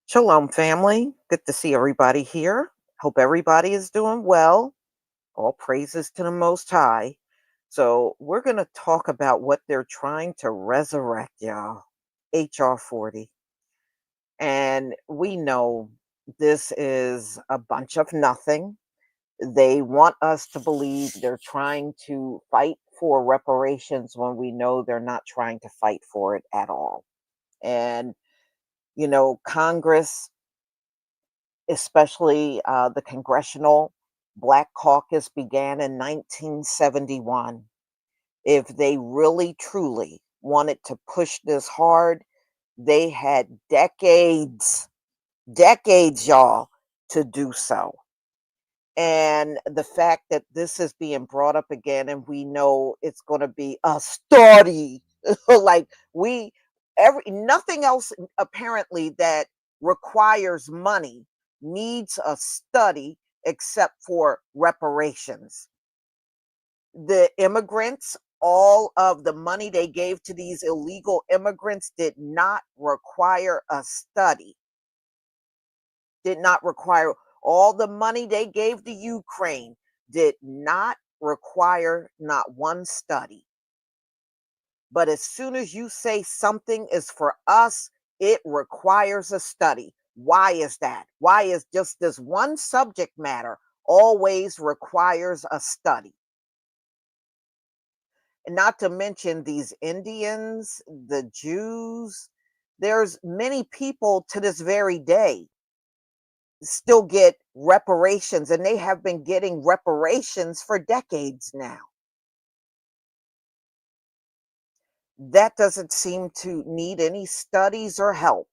Shalom, family. Good to see everybody here. Hope everybody is doing well. All praises to the Most High. So, we're going to talk about what they're trying to resurrect, y'all. HR 40. And we know this is a bunch of nothing. They want us to believe they're trying to fight for reparations when we know they're not trying to fight for it at all. And, Congress, especially the Congressional Black Caucus, began in 1971. If they really truly wanted to push this hard, they had decades, y'all, to do so. And the fact that this is being brought up again, and we know it's going to be a study, like we, every nothing else apparently that requires money needs a study except for reparations. The immigrants, all of the money they gave to these illegal immigrants did not require a study, did not require all the money they gave to Ukraine, did not require not one study. But as soon as you say something is for us, it requires a study. Why is that? Why is just this one subject matter always requires a study? And not to mention these Indians, the Jews, there's many people to this very day still get reparations, and they have been getting reparations for decades now. That doesn't seem to need any studies or help.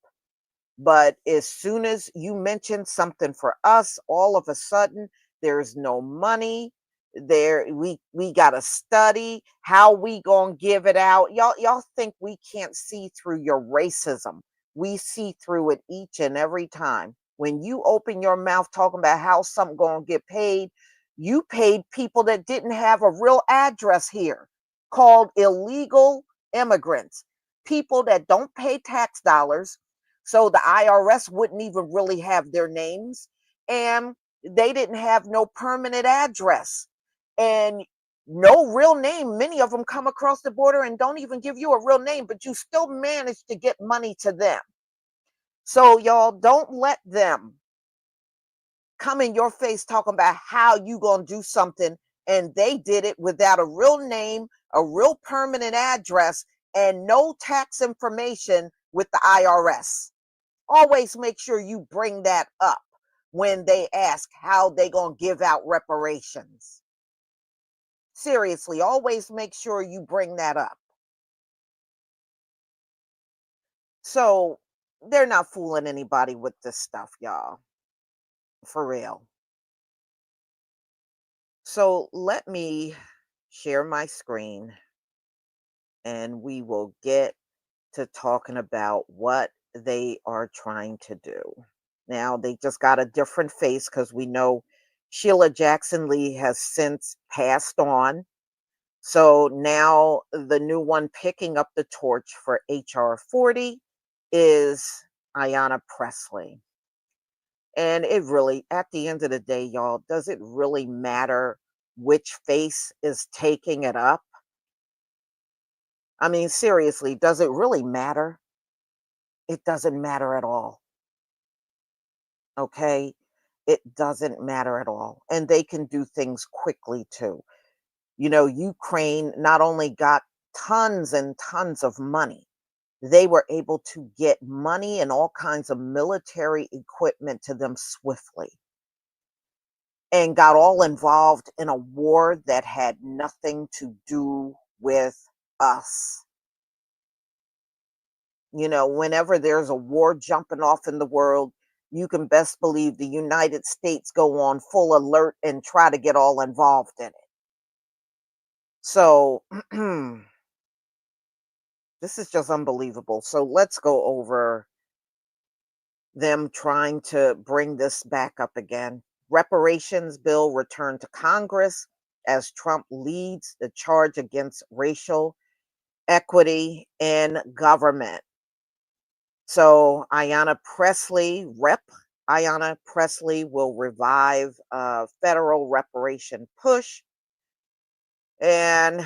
But as soon as you mention something for us, all of a sudden there's no money. We gotta study how we gonna give it out. Y'all think we can't see through your racism. We see through it each and every time. When you open your mouth talking about how something gonna get paid, you paid people that didn't have a real address here, called illegal immigrants, people that don't pay tax dollars, so the IRS wouldn't even really have their names. And they didn't have no permanent address and no real name. Many of them come across the border and don't even give you a real name, but you still manage to get money to them. So y'all don't let them come in your face talking about how you going to do something, and they did it without a real name, a real permanent address, and no tax information with the IRS. Always make sure you bring that up when they ask how they going to give out reparations. Seriously, always make sure you bring that up. So they're not fooling anybody with this stuff, y'all. For real. So let me share my screen and we will get to talking about what they are trying to do. Now, they just got a different face because we know Sheila Jackson Lee has since passed on. So now the new one picking up the torch for HR 40 is Ayanna Pressley. And it really, at the end of the day, y'all, does it really matter which face is taking it up? I mean, seriously, does it really matter? It doesn't matter at all. Okay? It doesn't matter at all. And they can do things quickly too. Ukraine not only got tons and tons of money, they were able to get money and all kinds of military equipment to them swiftly and got all involved in a war that had nothing to do with us. Whenever there's a war jumping off in the world, you can best believe the United States go on full alert and try to get all involved in it. So, this is just unbelievable. So, let's go over them trying to bring this back up again. Reparations bill returned to Congress as Trump leads the charge against racial equity in government. So Ayanna Pressley will revive a federal reparation push. And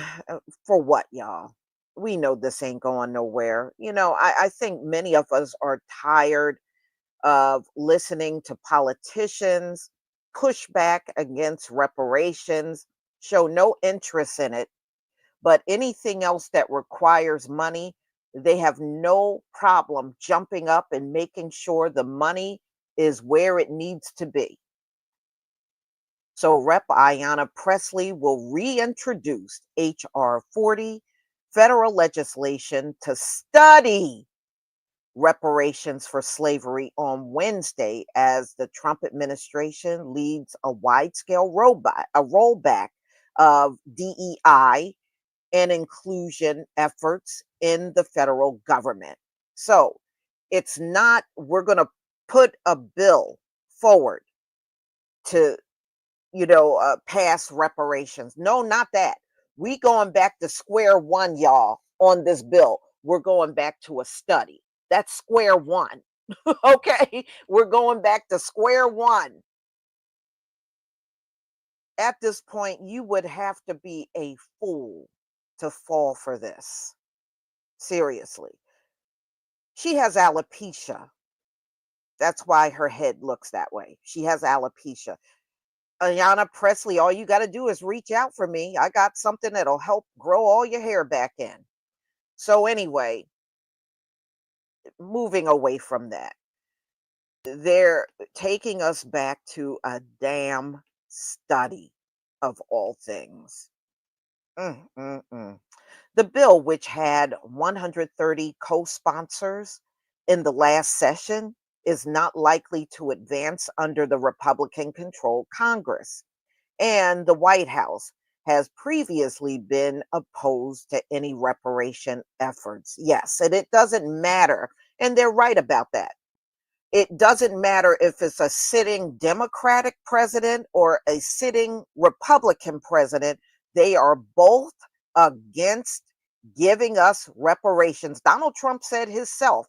for what, y'all? We know this ain't going nowhere. I think many of us are tired of listening to politicians push back against reparations, show no interest in it, but anything else that requires money, they have no problem jumping up and making sure the money is where it needs to be. So Rep. Ayanna Pressley will reintroduce H.R. 40, federal legislation to study reparations for slavery on Wednesday as the Trump administration leads a wide-scale rollback of DEI and inclusion efforts in the federal government. So it's not, we're going to put a bill forward to, pass reparations. No, not that. We going back to square one, y'all, on this bill. We're going back to a study. That's square one. Okay. We're going back to square one. At this point, you would have to be a fool to fall for this. Seriously. She has alopecia. That's why her head looks that way. She has alopecia. Ayanna Pressley, all you got to do is reach out for me. I got something that'll help grow all your hair back in. So, anyway, moving away from that, they're taking us back to a damn study of all things. Mm, mm, mm. The bill, which had 130 co sponsors in the last session, is not likely to advance under the Republican controlled Congress. And the White House has previously been opposed to any reparation efforts. Yes, and it doesn't matter. And they're right about that. It doesn't matter if it's a sitting Democratic president or a sitting Republican president. They are both against giving us reparations. Donald Trump said himself,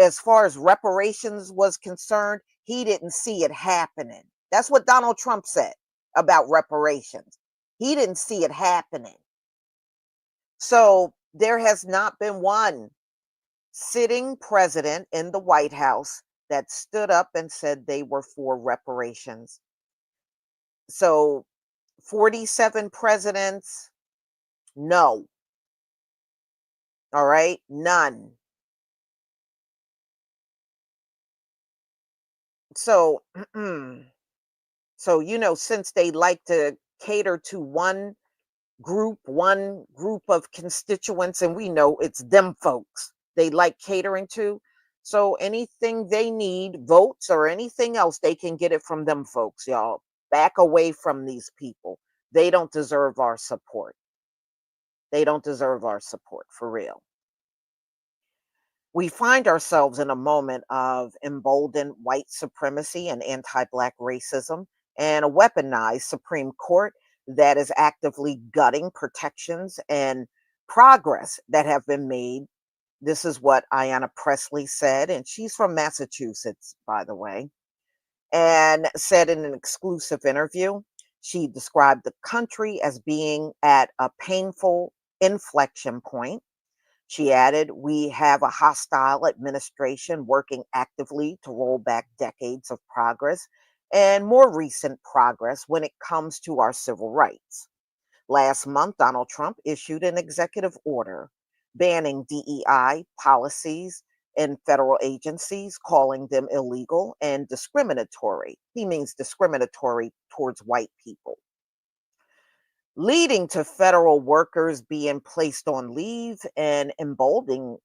as far as reparations was concerned, he didn't see it happening. That's what Donald Trump said about reparations. He didn't see it happening. So there has not been one sitting president in the White House that stood up and said they were for reparations. So 47 presidents, no. All right, none. So, since they like to cater to one group of constituents, and we know it's them folks they like catering to. So anything they need, votes or anything else, they can get it from them folks, y'all. Back away from these people. They don't deserve our support. They don't deserve our support for real. We find ourselves in a moment of emboldened white supremacy and anti Black racism, and a weaponized Supreme Court that is actively gutting protections and progress that have been made. This is what Ayanna Pressley said, and she's from Massachusetts, by the way, and said in an exclusive interview. She described the country as being at a painful inflection point. She added, "We have a hostile administration working actively to roll back decades of progress and more recent progress when it comes to our civil rights." Last month, Donald Trump issued an executive order banning DEI policies in federal agencies, calling them illegal and discriminatory. He means discriminatory towards white people, leading to federal workers being placed on leave and emboldening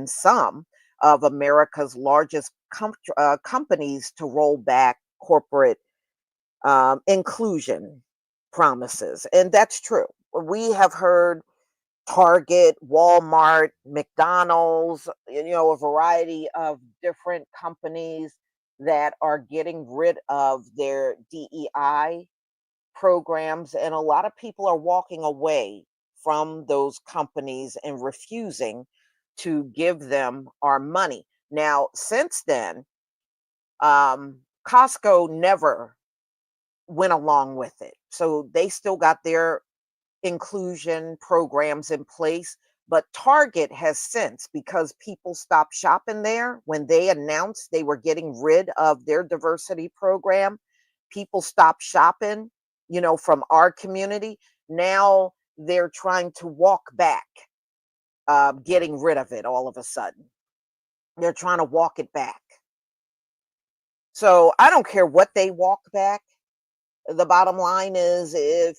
some of America's largest companies to roll back corporate inclusion promises. And that's true. We have heard Target, Walmart, McDonald's, a variety of different companies that are getting rid of their DEI programs, and a lot of people are walking away from those companies and refusing to give them our money. Now, since then, Costco never went along with it. So they still got their inclusion programs in place. But Target has since, because people stopped shopping there when they announced they were getting rid of their diversity program, people stopped shopping, from our community. Now they're trying to walk back, getting rid of it all of a sudden. They're trying to walk it back. So I don't care what they walk back. The bottom line is, if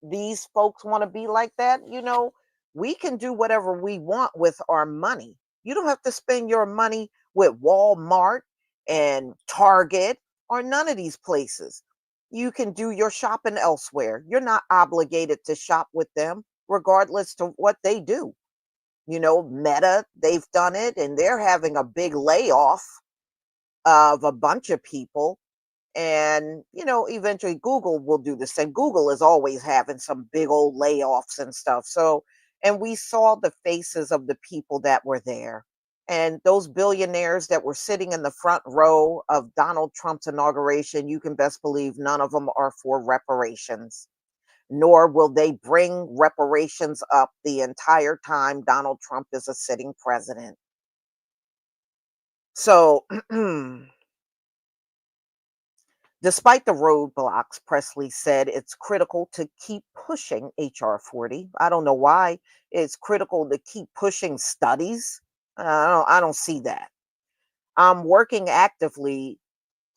these folks want to be like that, we can do whatever we want with our money. You don't have to spend your money with Walmart and Target or none of these places. You can do your shopping elsewhere. You're not obligated to shop with them, regardless to what they do. Meta, they've done it, and they're having a big layoff of a bunch of people. And eventually Google will do the same. Google is always having some big old layoffs and stuff. So, and we saw the faces of the people that were there, and those billionaires that were sitting in the front row of Donald Trump's inauguration. You can best believe none of them are for reparations, nor will they bring reparations up the entire time Donald Trump is a sitting president. So despite the roadblocks, Pressley said it's critical to keep pushing HR 40. I don't know why it's critical to keep pushing studies. I don't see that. I'm working actively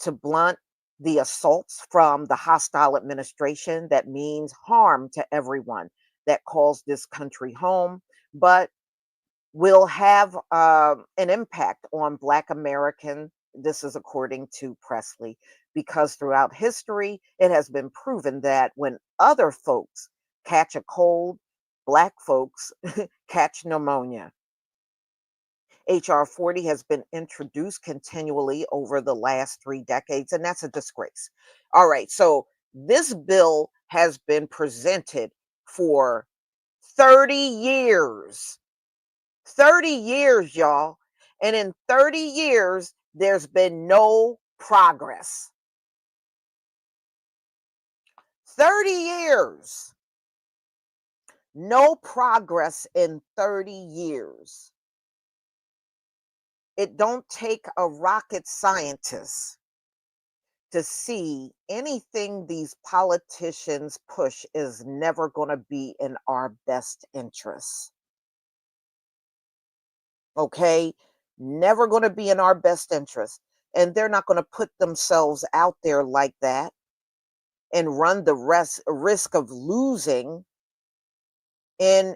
to blunt the assaults from the hostile administration that means harm to everyone that calls this country home, but will have an impact on Black American. This is according to Pressley, because throughout history, it has been proven that when other folks catch a cold, Black folks catch pneumonia. HR 40 has been introduced continually over the last 3 decades, and that's a disgrace. All right, so this bill has been presented for 30 years. 30 years, y'all. And in 30 years, there's been no progress. 30 years. No progress in 30 years. It don't take a rocket scientist to see anything these politicians push is never going to be in our best interests. Okay? Never going to be in our best interest. And they're not going to put themselves out there like that and run the risk of losing in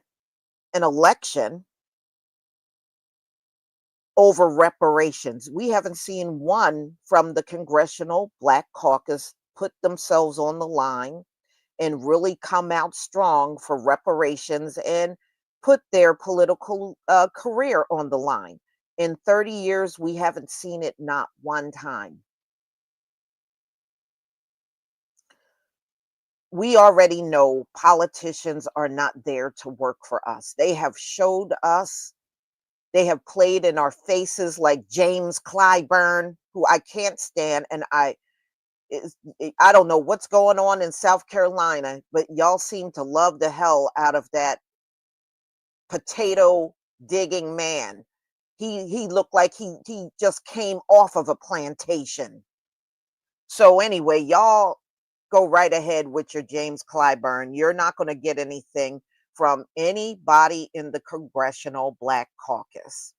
an election over reparations. We haven't seen one from the Congressional Black Caucus put themselves on the line and really come out strong for reparations and put their political career on the line. In 30 years, we haven't seen it not one time. We already know politicians are not there to work for us. They have showed us, they have played in our faces like James Clyburn, who I can't stand. And I don't know what's going on in South Carolina, but y'all seem to love the hell out of that potato digging man. He looked like he just came off of a plantation. So anyway, y'all go right ahead with your James Clyburn. You're not going to get anything from anybody in the Congressional Black Caucus.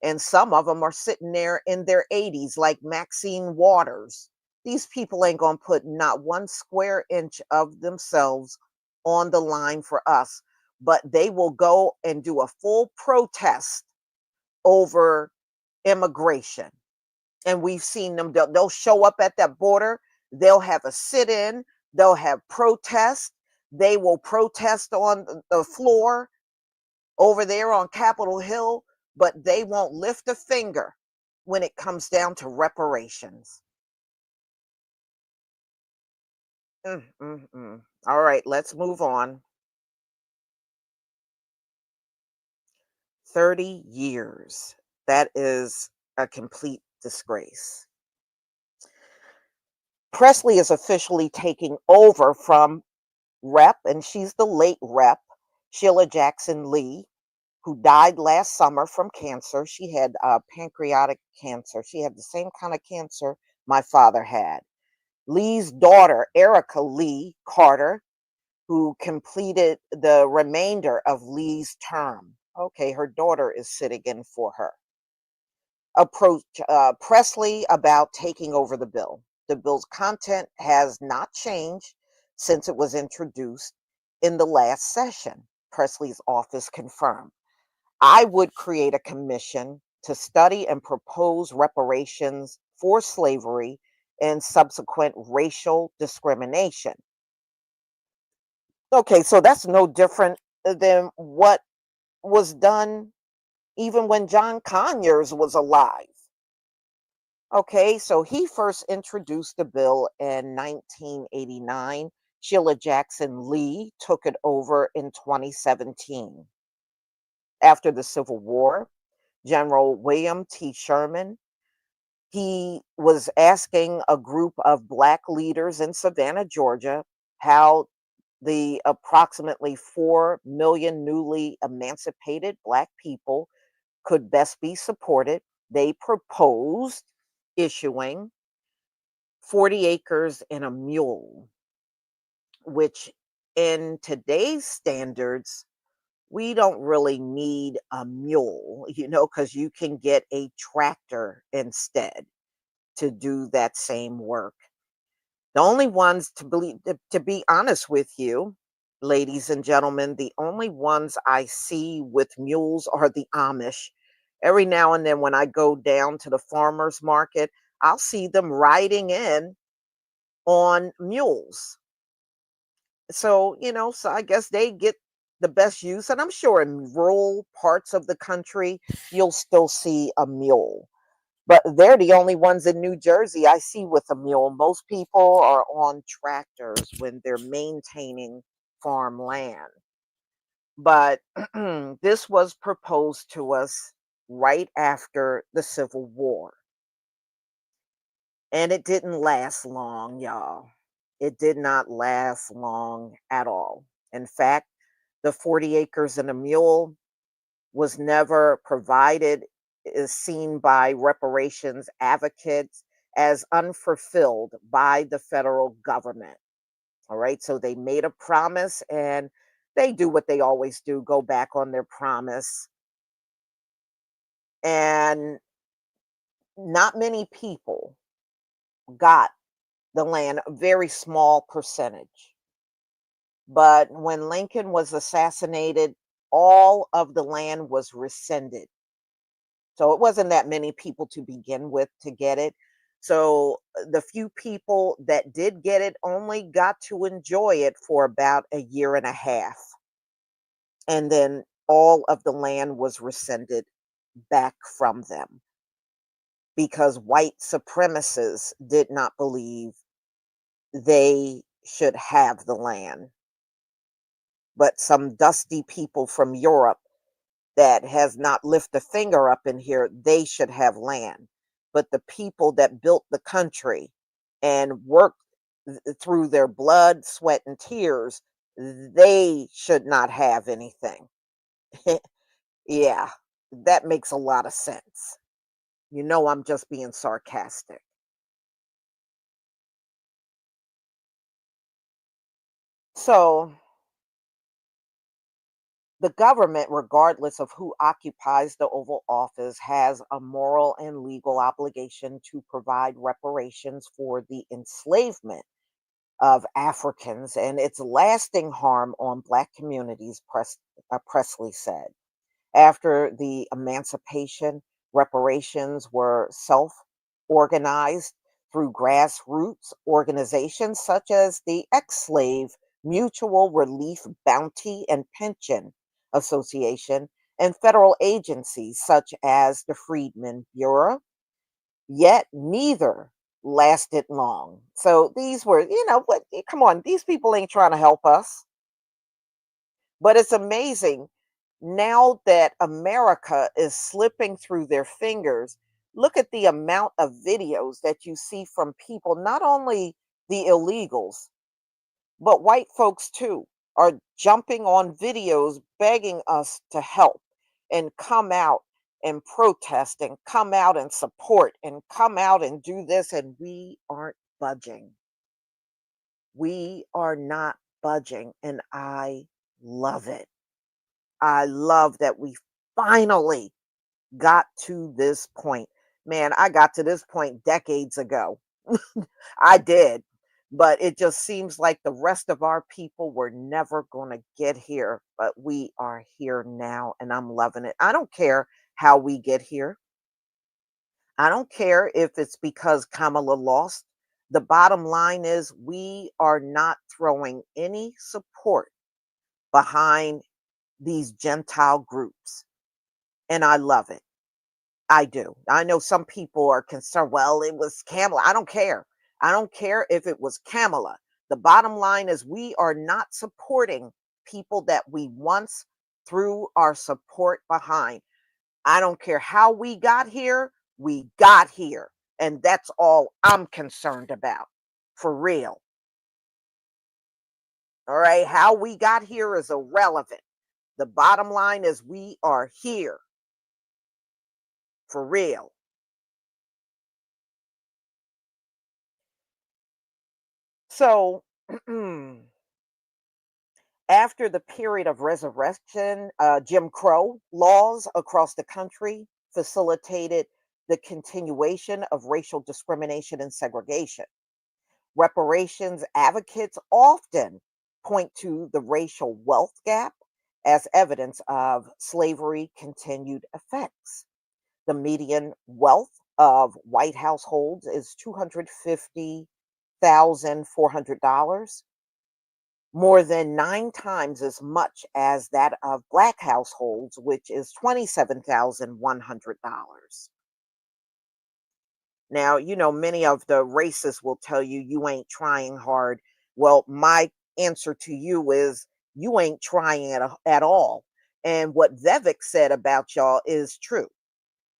And some of them are sitting there in their 80s, like Maxine Waters. These people ain't going to put not one square inch of themselves on the line for us, but they will go and do a full protest over immigration. And we've seen them, they'll show up at that border, they'll have a sit-in, they'll have protest, they will protest on the floor over there on Capitol Hill, but they won't lift a finger when it comes down to reparations. All right, let's move on. 30 years. That is a complete disgrace. Pressley is officially taking over from Rep, and she's the late Rep, Sheila Jackson Lee, who died last summer from cancer. She had pancreatic cancer. She had the same kind of cancer my father had. Lee's daughter, Erica Lee Carter, who completed the remainder of Lee's term. Okay, her daughter is sitting in for her. Approached Pressley about taking over the bill. The bill's content has not changed since it was introduced in the last session, Pressley's office confirmed. I would create a commission to study and propose reparations for slavery and subsequent racial discrimination. Okay, so that's no different than what was done even when John Conyers was alive. Okay, so he first introduced the bill in 1989. Sheila Jackson Lee took it over in 2017. After the Civil War, General William T. Sherman, he was asking a group of Black leaders in Savannah, Georgia, how the approximately 4 million newly emancipated Black people could best be supported. They proposed issuing 40 acres and a mule, which in today's standards, we don't really need a mule, because you can get a tractor instead to do that same work. The only ones to be honest with you, ladies and gentlemen, the only ones I see with mules are the Amish. Every now and then when I go down to the farmers market, I'll see them riding in on mules. So I guess they get the best use. And I'm sure in rural parts of the country, you'll still see a mule. But they're the only ones in New Jersey I see with a mule. Most people are on tractors when they're maintaining farmland. But this was proposed to us right after the Civil War. And it didn't last long, y'all. It did not last long at all. In fact, the 40 acres and a mule was never provided, is seen by reparations advocates as unfulfilled by the federal government. All right. So they made a promise and they do what they always do, go back on their promise. And not many people got the land, a very small percentage. But when Lincoln was assassinated, all of the land was rescinded. So it wasn't that many people to begin with to get it. So the few people that did get it only got to enjoy it for about a year and a half. And then all of the land was rescinded back from them because white supremacists did not believe they should have the land. But some dusty people from Europe that has not lifted a finger up in here, they should have land. But the people that built the country and worked through their blood, sweat, and tears, they should not have anything. Yeah, that makes a lot of sense. I'm just being sarcastic. So, the government, regardless of who occupies the Oval Office, has a moral and legal obligation to provide reparations for the enslavement of Africans and its lasting harm on Black communities, Pressley said. After the emancipation, reparations were self organized through grassroots organizations such as the ex slave Mutual Relief Bounty and Pension Association and federal agencies such as the Freedmen Bureau, yet neither lasted long. So these were, what, come on, these people ain't trying to help us. But it's amazing. Now that America is slipping through their fingers, look at the amount of videos that you see from people, not only the illegals, but white folks too, are jumping on videos begging us to help and come out and protest and come out and support and come out and do this. And we aren't budging. We are not budging. And I love it. I love that we finally got to this point. Man, I got to this point decades ago. I did. But it just seems like the rest of our people were never going to get here. But we are here now, and I'm loving it. I don't care how we get here. I don't care if it's because Kamala lost. The bottom line is we are not throwing any support behind these Gentile groups. And I love it. I do. I know some people are concerned, well, it was Kamala. I don't care. I don't care if it was Kamala. The bottom line is we are not supporting people that we once threw our support behind. I don't care how we got here. And that's all I'm concerned about. For real. All right. How we got here is irrelevant. The bottom line is we are here. For real. So, after the period of resurrection, Jim Crow laws across the country facilitated the continuation of racial discrimination and segregation. Reparations advocates often point to the racial wealth gap as evidence of slavery continued effects. The median wealth of white households is $250,400, more than 9 times as much as that of Black households, which is $27,100. Now, many of the racists will tell you you ain't trying hard. Well, my answer to you is you ain't trying at all. And what Vivek said about y'all is true.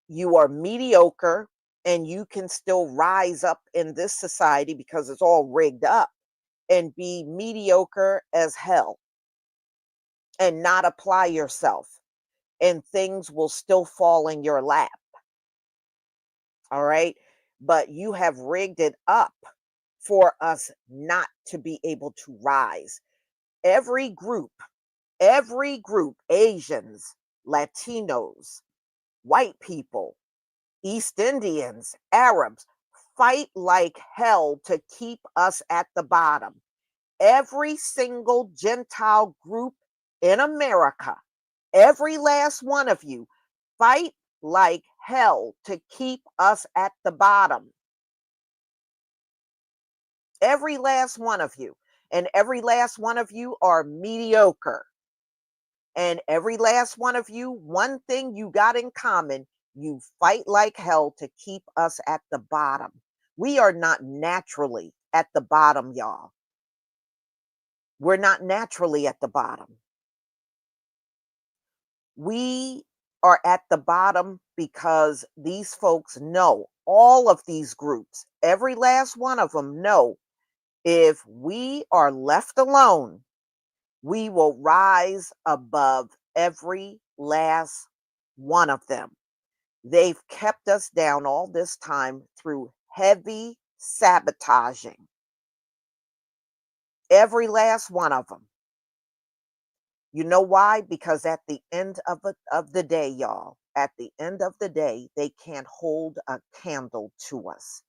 You are mediocre and you can still rise up in this society because it's all rigged up and be mediocre as hell and not apply yourself, and things will still fall in your lap. All right. But you have rigged it up for us not to be able to rise. Every group, every group, Asians, Latinos, white people, East Indians, Arabs, fight like hell to keep us at the bottom. Every single Gentile group in America, every last one of you, fight like hell to keep us at the bottom. Every last one of you. And every last one of you are mediocre. And every last one of you, one thing you got in common, you fight like hell to keep us at the bottom. We are not naturally at the bottom, y'all. We're not naturally at the bottom. We are at the bottom because these folks know, all of these groups, every last one of them know, if we are left alone, we will rise above every last one of them. They've kept us down all this time through heavy sabotaging. Every last one of them. You know why? Because at the end of the day, y'all, at the end of the day, they can't hold a candle to us.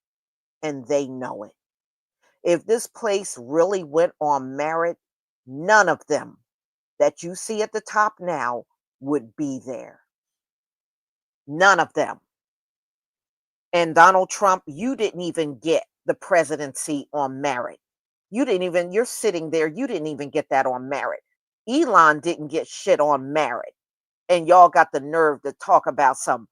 And they know it. If this place really went on merit, none of them that you see at the top now would be there. None of them. And Donald Trump, you didn't even get the presidency on merit. You're sitting there, you didn't even get that on merit. Elon didn't get shit on merit. And y'all got the nerve to talk about some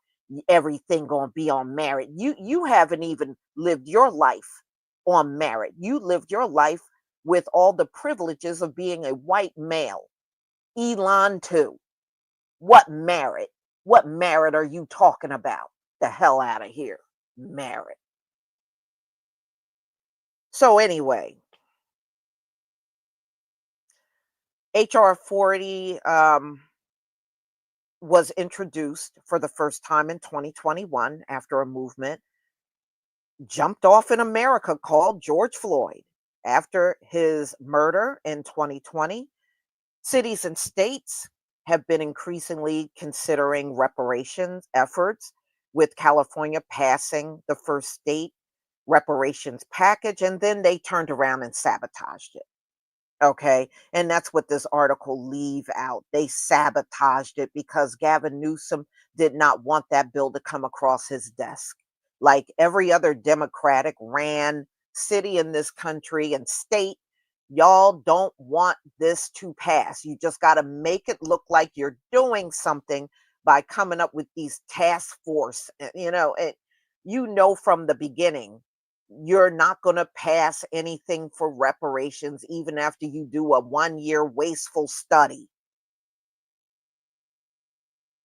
everything gonna be on merit. You haven't even lived your life on merit. You lived your life with all the privileges of being a white male. Elon too. What merit? What merit are you talking about? The hell out of here. Merit. So anyway, HR 40 was introduced for the first time in 2021 after a movement jumped off in America called George Floyd. After his murder in 2020, cities and states have been increasingly considering reparations efforts, with California passing the first state reparations package, and then they turned around and sabotaged it. Okay. And that's what this article leave out. They sabotaged it because Gavin Newsom did not want that bill to come across his desk. Like every other Democratic ran city in this country and state, y'all don't want this to pass. You just got to make it look like you're doing something by coming up with these task force. You know from the beginning you're not going to pass anything for reparations even after you do a 1 year wasteful study.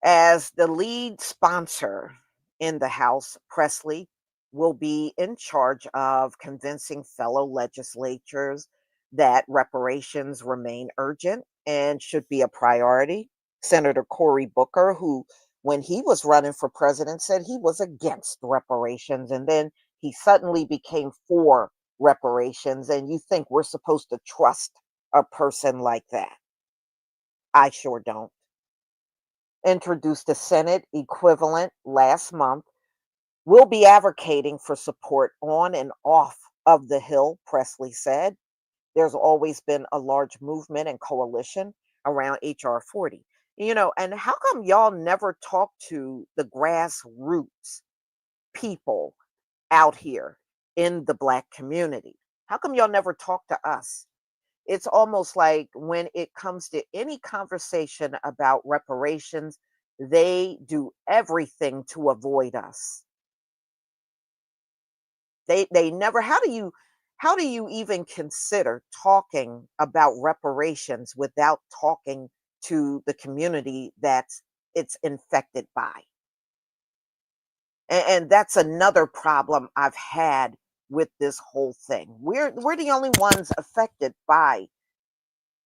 As the lead sponsor in the House, Pressley will be in charge of convincing fellow legislatures that reparations remain urgent and should be a priority. Senator Cory Booker, who, when he was running for president, said he was against reparations, and then he suddenly became for reparations. And you think we're supposed to trust a person like that? I sure don't. Introduced a Senate equivalent last month, will be advocating for support on and off of the Hill, Pressley said. There's always been a large movement and coalition around HR 40. And how come y'all never talk to the grassroots people out here in the Black community? How come y'all never talk to us? It's almost like when it comes to any conversation about reparations, they do everything to avoid us. They never how do you even consider talking about reparations without talking to the community that's it's infected by? And that's another problem I've had with this whole thing. We're the only ones affected by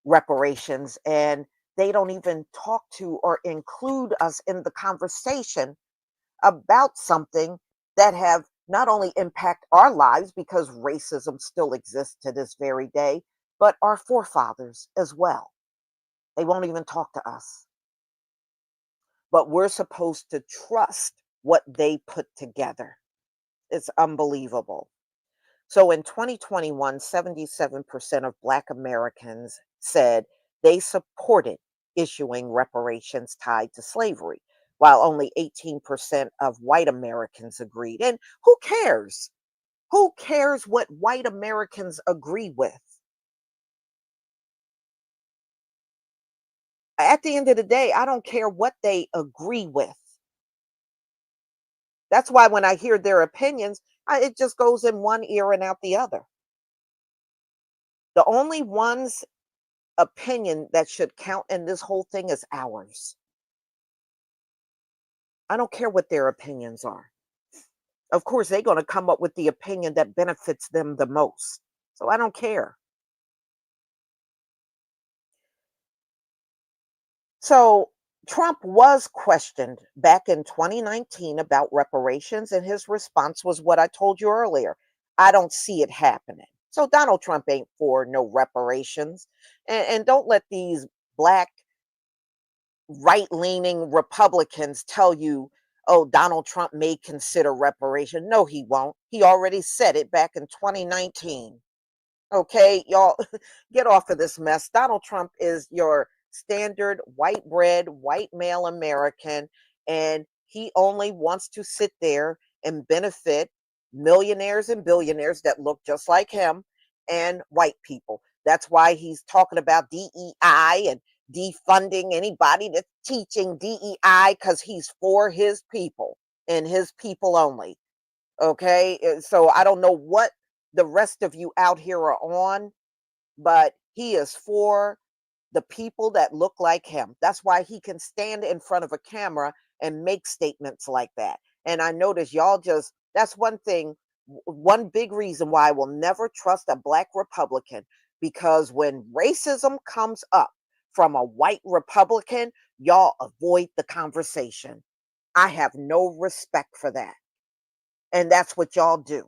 reparations, and they don't even talk to or include us in the conversation about something that have not only impact our lives because racism still exists to this very day, but our forefathers as well. They won't even talk to us. But we're supposed to trust what they put together. It's unbelievable. So in 2021, 77% of Black Americans said they supported issuing reparations tied to slavery, while only 18% of white Americans agreed. And who cares? Who cares what white Americans agree with? At the end of the day, I don't care what they agree with. That's why when I hear their opinions, it just goes in one ear and out the other. The only ones opinion that should count in this whole thing is ours. I don't care what their opinions are. Of course, they're going to come up with the opinion that benefits them the most. So I don't care. So Trump was questioned back in 2019 about reparations, and his response was what I told you earlier. I don't see it happening. So Donald Trump ain't for no reparations. And don't let these Black right leaning Republicans tell you, oh, Donald Trump may consider reparation. No, he won't. He already said it back in 2019. Okay, y'all, get off of this mess. Donald Trump is your standard white bread, white male American, and he only wants to sit there and benefit millionaires and billionaires that look just like him and white people. That's why he's talking about DEI and defunding anybody that's teaching DEI because he's for his people and his people only. Okay. So I don't know what the rest of you out here are on, but he is for the people that look like him. That's why he can stand in front of a camera and make statements like that. And I notice y'all just, that's one thing, one big reason why I will never trust a black Republican, because when racism comes up from a white Republican, y'all avoid the conversation. I have no respect for that. And that's what y'all do.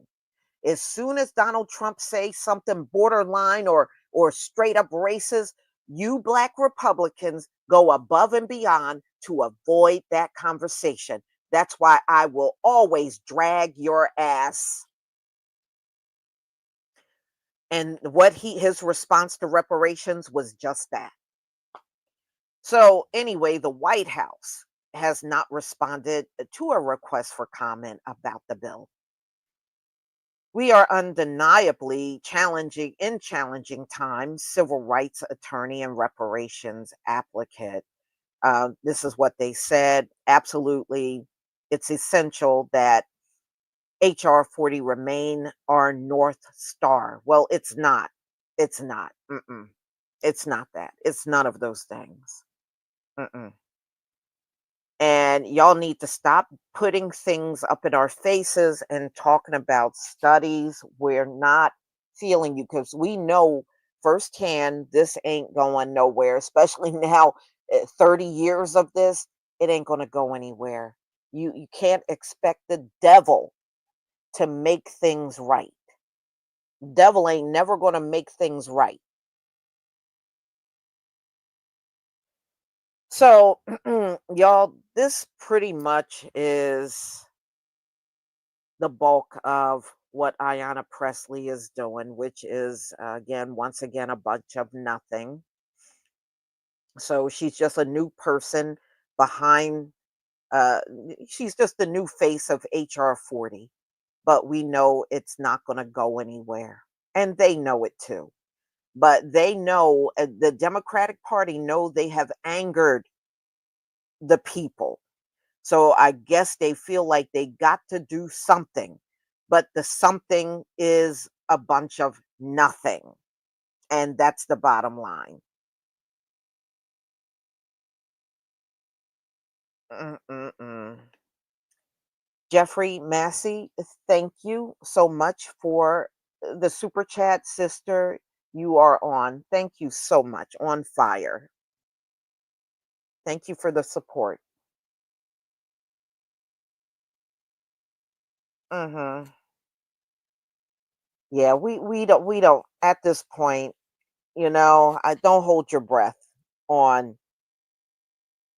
As soon as Donald Trump says something borderline or straight up racist, you black Republicans go above and beyond to avoid that conversation. That's why I will always drag your ass. And what his response to reparations was just that. So anyway, the White House has not responded to a request for comment about the bill. We are undeniably challenging times. Civil rights attorney and reparations applicant. This is what they said. Absolutely, it's essential that HR 40 remain our North Star. Well, it's not. It's not. Mm-mm. It's not that. It's none of those things. Mm-mm. And y'all need to stop putting things up in our faces and talking about studies. We're not feeling you because we know firsthand this ain't going nowhere, especially now, 30 years of this, it ain't going to go anywhere. You can't expect the devil to make things right. Devil ain't never going to make things right. So, y'all, this pretty much is the bulk of what Ayanna Pressley is doing, which is, again, once again, a bunch of nothing. So she's just a new person behind, she's just the new face of HR 40, but we know it's not going to go anywhere. And they know it too. But they know, the Democratic Party know they have angered the people. So I guess they feel like they got to do something, but the something is a bunch of nothing. And that's the bottom line. Mm-mm-mm. Jeffrey Massey, thank you so much for the super chat, sister. You are on. Thank you so much. On fire. Thank you for the support. Hmm. Yeah, we don't at this point, I don't hold your breath on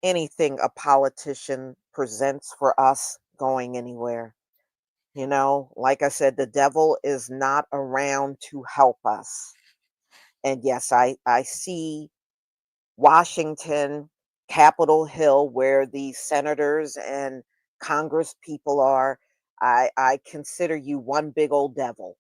anything a politician presents for us going anywhere. Like I said, the devil is not around to help us. And yes, I see Washington, Capitol Hill, where the senators and Congress people are. I consider you one big old devil.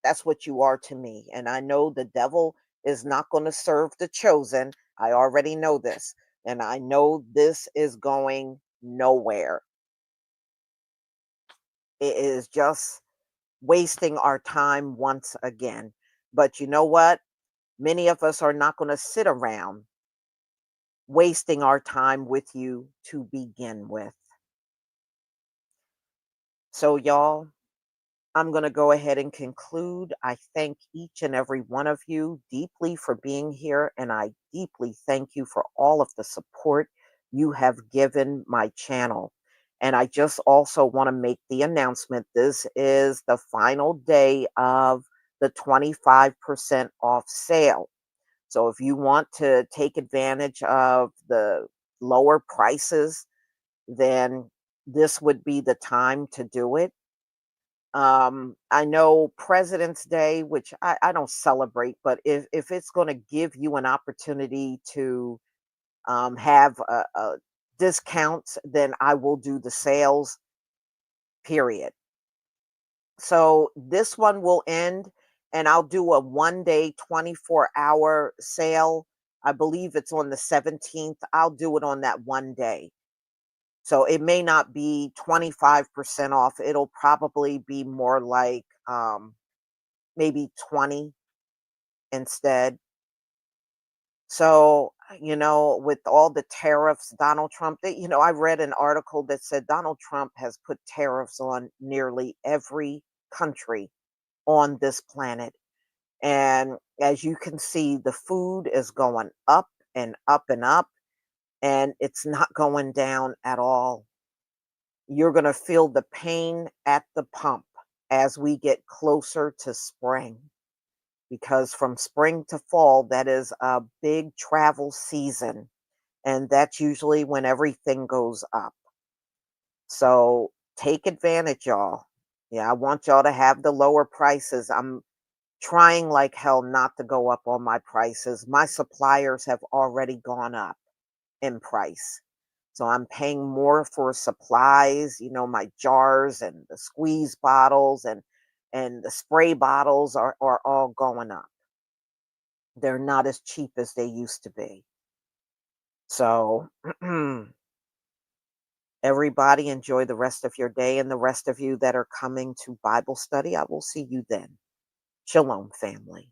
That's what you are to me. And I know the devil is not going to serve the chosen. I already know this. And I know this is going nowhere. It is just wasting our time once again. But you know what? Many of us are not going to sit around wasting our time with you to begin with. So, y'all, I'm going to go ahead and conclude. I thank each and every one of you deeply for being here, and I deeply thank you for all of the support you have given my channel. And I just also want to make the announcement this is the final day of the 25% off sale. So if you want to take advantage of the lower prices, then this would be the time to do it. I know President's Day, which I don't celebrate, but if it's going to give you an opportunity to have a discounts, then I will do the sales, period. So this one will end, and I'll do a 1 day, 24-hour sale. I believe it's on the 17th. I'll do it on that 1 day. So it may not be 25% off. It'll probably be more like maybe 20 instead. So, with all the tariffs, Donald Trump, I read an article that said Donald Trump has put tariffs on nearly every country on this planet. And as you can see, the food is going up and up and up, and it's not going down at all. You're going to feel the pain at the pump as we get closer to spring, because from spring to fall, that is a big travel season. And that's usually when everything goes up. So take advantage, y'all. Yeah, I want y'all to have the lower prices. I'm trying like hell not to go up on my prices. My suppliers have already gone up in price. So I'm paying more for supplies, my jars and the squeeze bottles and the spray bottles are all going up. They're not as cheap as they used to be. So everybody enjoy the rest of your day, and the rest of you that are coming to Bible study, I will see you then. Shalom, family.